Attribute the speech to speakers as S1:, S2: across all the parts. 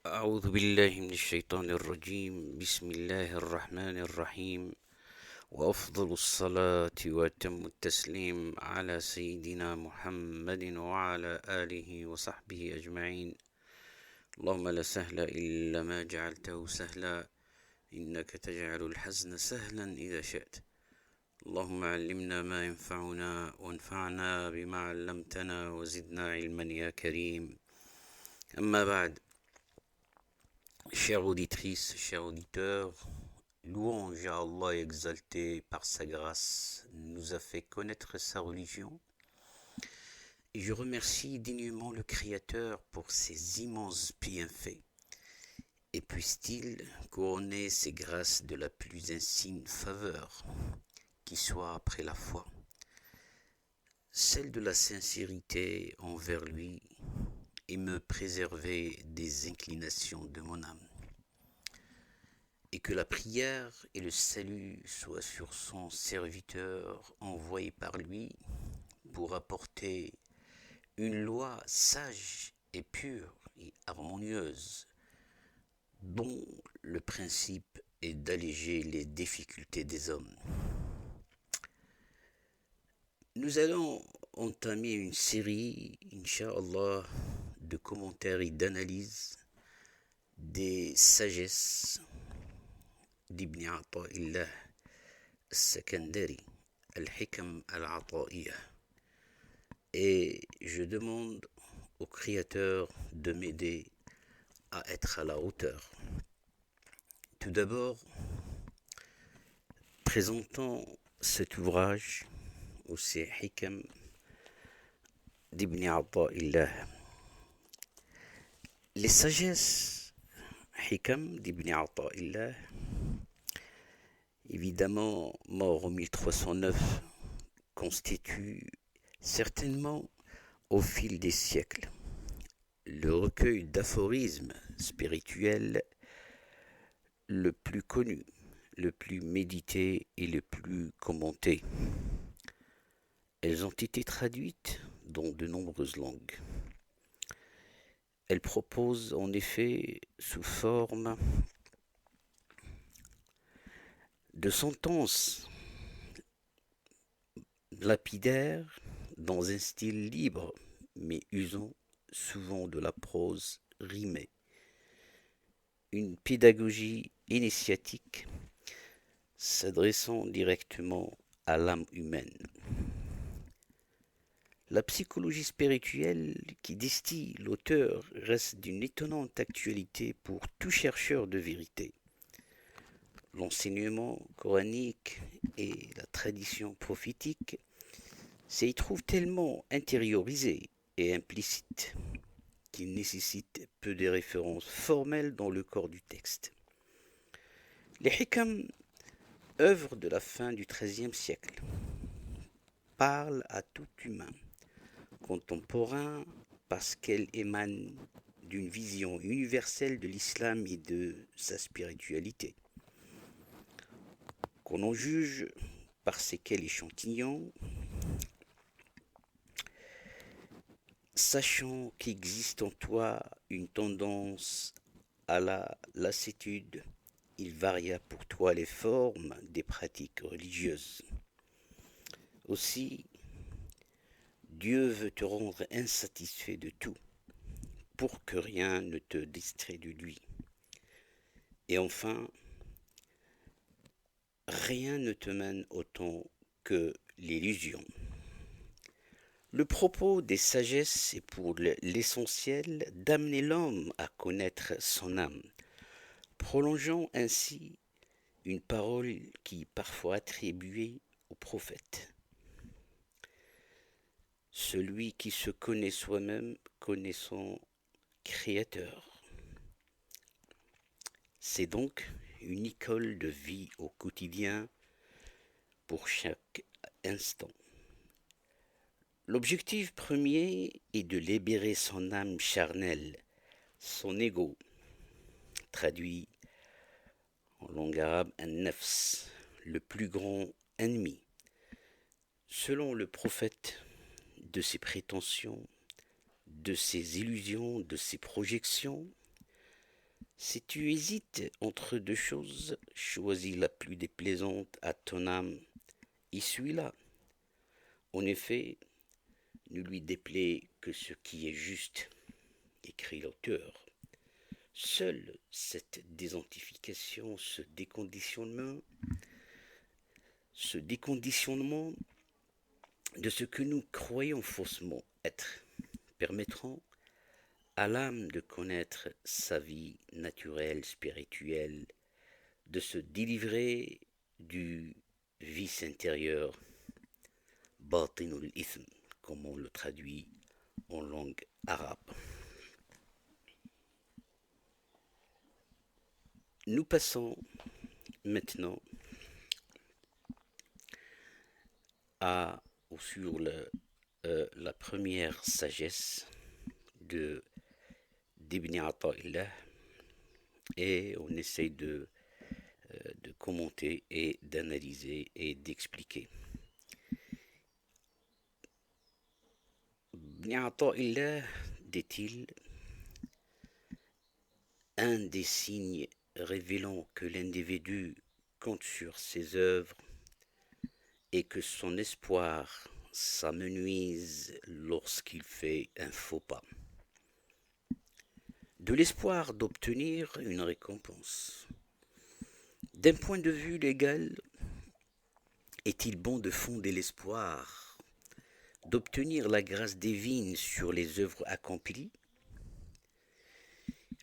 S1: أعوذ بالله من الشيطان الرجيم بسم الله الرحمن الرحيم وأفضل الصلاة وأتم التسليم على سيدنا محمد وعلى آله وصحبه أجمعين. اللهم لا سهل إلا ما جعلته سهلا إنك تجعل الحزن سهلا إذا شئت. اللهم علمنا ما ينفعنا وانفعنا بما علمتنا وزدنا علما يا كريم. أما بعد. Chères auditrices, chers auditeurs, louange à Allah exalté par sa grâce nous a fait connaître sa religion. Et je remercie dignement le Créateur pour ses immenses bienfaits. Et puisse-t-il couronner ses grâces de la plus insigne faveur, qui soit après la foi, celle de la sincérité envers lui, et me préserver des inclinations de mon âme. Et que la prière et le salut soient sur son serviteur envoyé par lui pour apporter une loi sage et pure et harmonieuse, dont le principe est d'alléger les difficultés des hommes. Nous allons entamer une série, Inch'Allah, de commentaires et d'analyses des sagesses d'Ibn Ata'illah al-Sakandari, al-Hikam al-Ata'iyah. Et je demande au Créateur de m'aider à être à la hauteur. Tout d'abord, présentons cet ouvrage, ou ces Hikam d'Ibn Ata'illah. Les sagesses Hikam d'Ibn Ata'illah, évidemment mort en 1309, constitue certainement au fil des siècles le recueil d'aphorismes spirituels le plus connu, le plus médité et le plus commenté. Elles ont été traduites dans de nombreuses langues. Elles proposent en effet sous forme de sentences lapidaires dans un style libre, mais usant souvent de la prose rimée. Une pédagogie initiatique s'adressant directement à l'âme humaine. La psychologie spirituelle qui distille l'auteur reste d'une étonnante actualité pour tout chercheur de vérité. L'enseignement coranique et la tradition prophétique s'y trouvent tellement intériorisés et implicites qu'il nécessite peu de références formelles dans le corps du texte. Les Hikam, œuvre de la fin du XIIIe siècle, parlent à tout humain contemporain parce qu'elle émane d'une vision universelle de l'islam et de sa spiritualité. Qu'on en juge par ces quels échantillons, sachant qu'existe en toi une tendance à la lassitude, il varia pour toi les formes des pratiques religieuses. Aussi, Dieu veut te rendre insatisfait de tout, pour que rien ne te distrait de lui. Et enfin, rien ne te mène autant que l'illusion. Le propos des sagesses est pour l'essentiel d'amener l'homme à connaître son âme, prolongeant ainsi une parole qui est parfois attribuée au prophète. Celui qui se connaît soi-même connaît son Créateur. C'est donc une école de vie au quotidien pour chaque instant. L'objectif premier est de libérer son âme charnelle, son ego, traduit en langue arabe an-nafs, le plus grand ennemi. Selon le prophète, de ses prétentions, de ses illusions, de ses projections, Si tu hésites entre deux choses, choisis la plus déplaisante à ton âme et suis-la. En effet, ne lui déplaît que ce qui est juste, écrit l'auteur. Seule cette désidentification, ce déconditionnement de ce que nous croyons faussement être, permettront à l'âme de connaître sa vie naturelle, spirituelle, de se délivrer du vice intérieur, batinul ithm, comme on le traduit en langue arabe. Nous passons maintenant sur la première sagesse d'Ibn Ata'illah et on essaye de commenter et d'analyser et d'expliquer. Ibn Ata'illah, dit-il, un des signes révélant que l'individu compte sur ses œuvres et que son espoir s'amenuise lorsqu'il fait un faux pas. De l'espoir d'obtenir une récompense. D'un point de vue légal, est-il bon de fonder l'espoir d'obtenir la grâce divine sur les œuvres accomplies?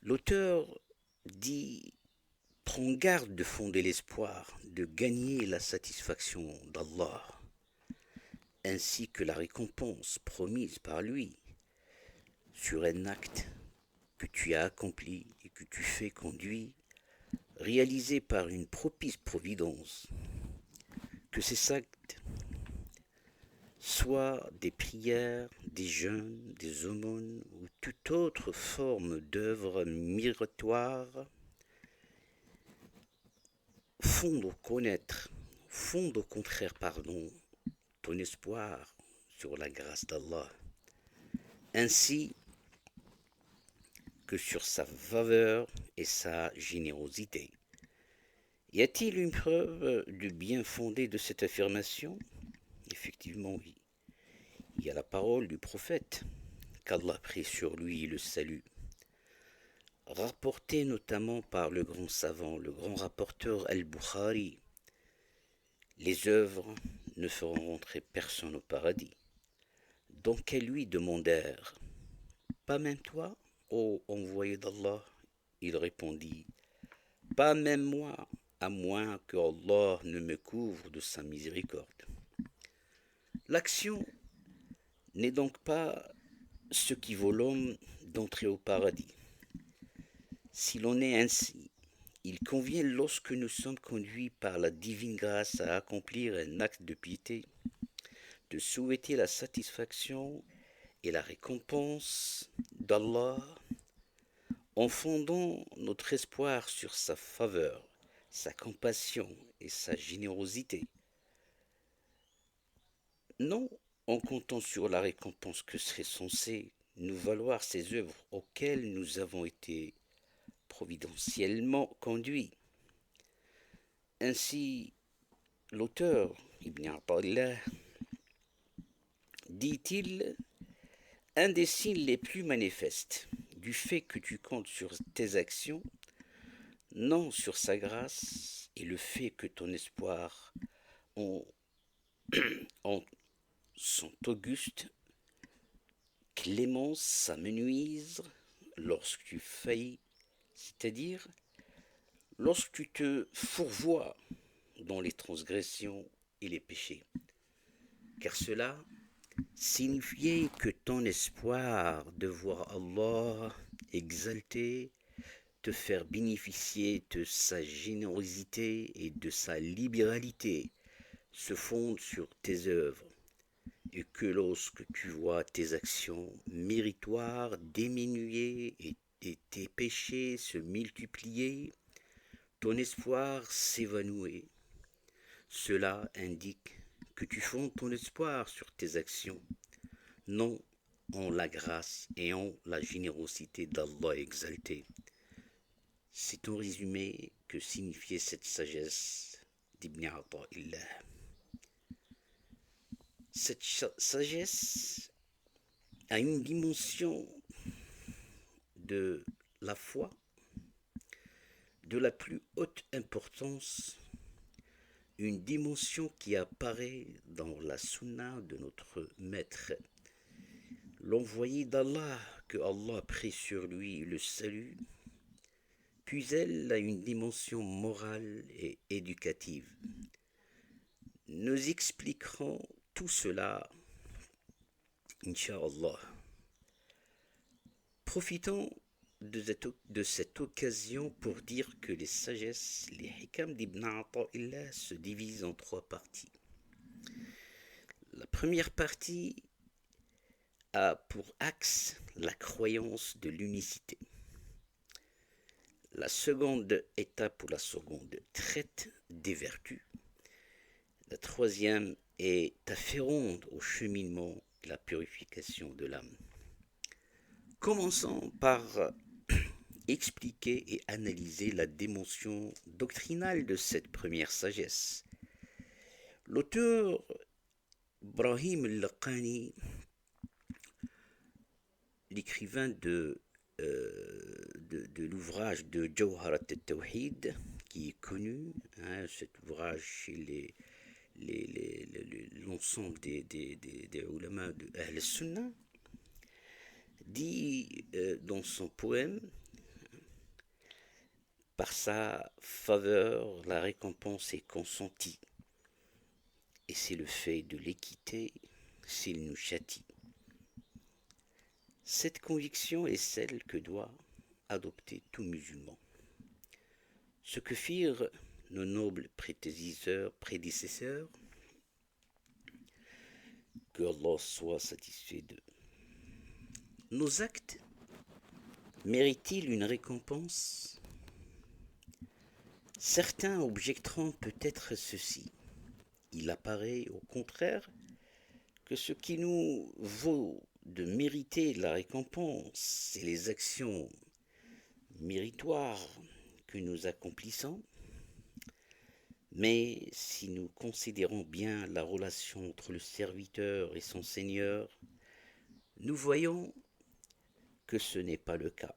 S1: L'auteur dit: prends garde de fonder l'espoir de gagner la satisfaction d'Allah, ainsi que la récompense promise par lui sur un acte que tu as accompli et que tu fais conduit, réalisé par une propice providence, que ces actes soient des prières, des jeûnes, des aumônes ou toute autre forme d'œuvre méritoire, fonde au contraire, ton espoir sur la grâce d'Allah, ainsi que sur sa faveur et sa générosité. Y a-t-il une preuve du bien fondé de cette affirmation? Effectivement, oui. Il y a la parole du prophète, qu'Allah prie sur lui le salut, rapportée notamment par le grand savant, le grand rapporteur Al-Bukhari. Les œuvres ne feront rentrer personne au paradis. Donc elles lui demandèrent: pas même toi, ô envoyé d'Allah? Il répondit: pas même moi, à moins que Allah ne me couvre de sa miséricorde. L'action n'est donc pas ce qui vaut l'homme d'entrer au paradis. S'il en est ainsi, il convient, lorsque nous sommes conduits par la divine grâce à accomplir un acte de piété, de souhaiter la satisfaction et la récompense d'Allah en fondant notre espoir sur sa faveur, sa compassion et sa générosité. Non en comptant sur la récompense que serait censée nous valoir ces œuvres auxquelles nous avons été providentiellement conduits. Ainsi, l'auteur, Ibn Ata'illah, dit-il, un des signes les plus manifestes du fait que tu comptes sur tes actions, non sur sa grâce, et le fait que ton espoir en son auguste clémence s'amenuise lorsque tu faillis, c'est-à-dire lorsque tu te fourvoies dans les transgressions et les péchés. Car cela signifiait que ton espoir de voir Allah exalté, te faire bénéficier de sa générosité et de sa libéralité, se fonde sur tes œuvres, et que lorsque tu vois tes actions méritoires diminuer et tes péchés se multiplier, ton espoir s'évanouit. Cela indique que tu fondes ton espoir sur tes actions, non en la grâce et en la générosité d'Allah exalté. C'est en résumé que signifiait cette sagesse d'Ibn Ata'illah. Cette sagesse a une dimension de la foi de la plus haute importance, une dimension qui apparaît dans la sunna de notre maître, l'envoyé d'Allah, que Allah prie sur lui le salut, puis elle a une dimension morale et éducative. Nous expliquerons tout cela, Inch'Allah. Profitons de cette occasion pour dire que les sagesses, les hikam d'Ibn Ata'illah se divisent en 3 parties. La première partie a pour axe la croyance de l'unicité. La seconde étape ou la seconde traite des vertus. La troisième est afférente au cheminement de la purification de l'âme. Commençons par expliquer et analyser la dimension doctrinale de cette première sagesse. L'auteur Ibrahim al-Laqani, l'écrivain de l'ouvrage de Jawharat al-Tawhid, qui est connu, cet ouvrage chez l'ensemble des ulama de Ahl Sunnah, dit dans son poème: par sa faveur, la récompense est consentie, et c'est le fait de l'équité s'il nous châtie. Cette conviction est celle que doit adopter tout musulman. Ce que firent nos nobles prédécesseurs, que Allah soit satisfait d'eux. Nos actes méritent-ils une récompense? Certains objecteront peut-être ceci. Il apparaît au contraire que ce qui nous vaut de mériter la récompense, c'est les actions méritoires que nous accomplissons. Mais si nous considérons bien la relation entre le serviteur et son Seigneur, nous voyons que ce n'est pas le cas.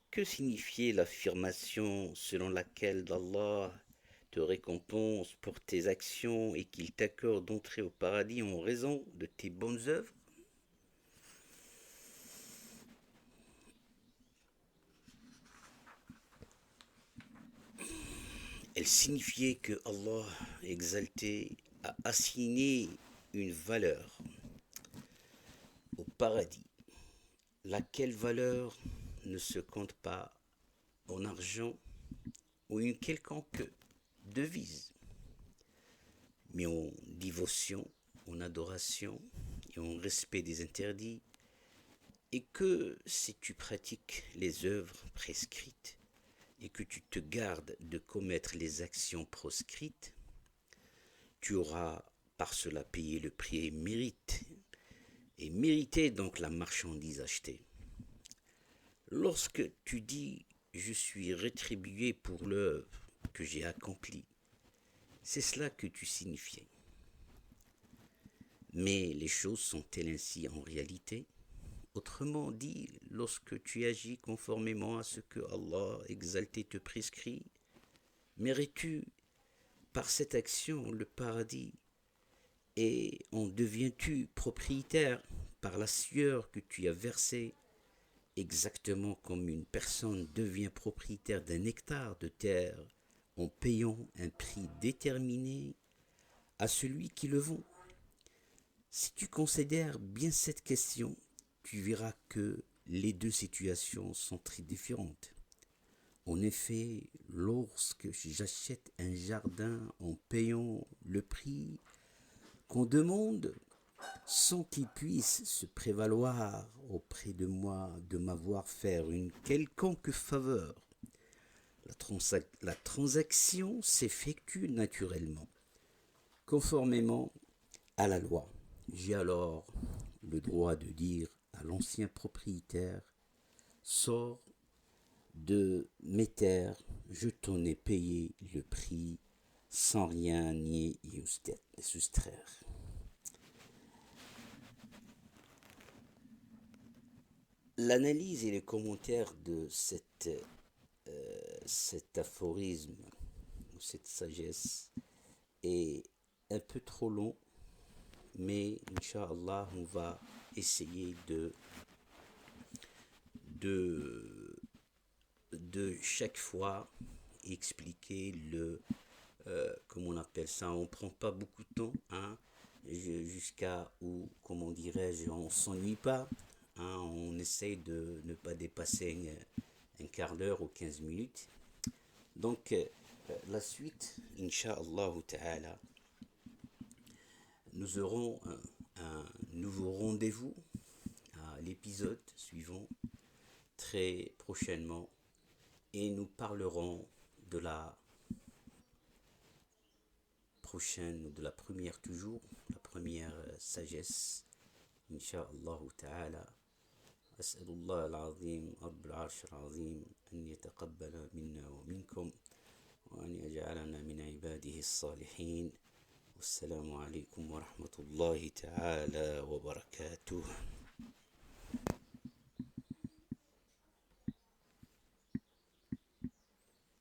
S1: Que signifiait l'affirmation selon laquelle Allah te récompense pour tes actions et qu'il t'accorde d'entrer au paradis en raison de tes bonnes œuvres? Elle signifiait que Allah exalté a assigné une valeur au paradis, laquelle valeur ne se compte pas en argent ou une quelconque devise, mais en dévotion, en adoration et en respect des interdits, et que si tu pratiques les œuvres prescrites et que tu te gardes de commettre les actions proscrites, tu auras par cela payé le prix et mérité donc la marchandise achetée. Lorsque tu dis « je suis rétribué pour l'œuvre que j'ai accomplie », c'est cela que tu signifiais. Mais les choses sont-elles ainsi en réalité? Autrement dit, lorsque tu agis conformément à ce que Allah exalté te prescrit, mérites-tu par cette action le paradis et en deviens-tu propriétaire par la sueur que tu as versée, exactement comme une personne devient propriétaire d'un hectare de terre en payant un prix déterminé à celui qui le vend? Si tu considères bien cette question, tu verras que les deux situations sont très différentes. En effet, lorsque j'achète un jardin en payant le prix qu'on demande, sans qu'il puisse se prévaloir auprès de moi de m'avoir fait une quelconque faveur, la transaction s'effectue naturellement, conformément à la loi. J'ai alors le droit de dire à l'ancien propriétaire: sors de mes terres, je t'en ai payé le prix sans rien y soustraire. L'analyse et les commentaires de cet aphorisme ou cette sagesse est un peu trop long, mais Inch'Allah, on va essayer de, de chaque fois expliquer comment on appelle ça, on prend pas beaucoup de temps, hein, jusqu'à où, comment dirais-je, on s'ennuie pas, hein, on essaye de ne pas dépasser un quart d'heure ou 15 minutes. Donc, la suite, Inch'Allah Ta'ala, nous aurons un nouveau rendez-vous à l'épisode suivant très prochainement et nous parlerons de la prochaine, de la première toujours, la première sagesse, Inch'Allah Ta'ala. أسأل الله العظيم رب العرش العظيم أن يتقبل منا ومنكم وأن يجعلنا من عباده الصالحين والسلام عليكم ورحمة الله تعالى وبركاته.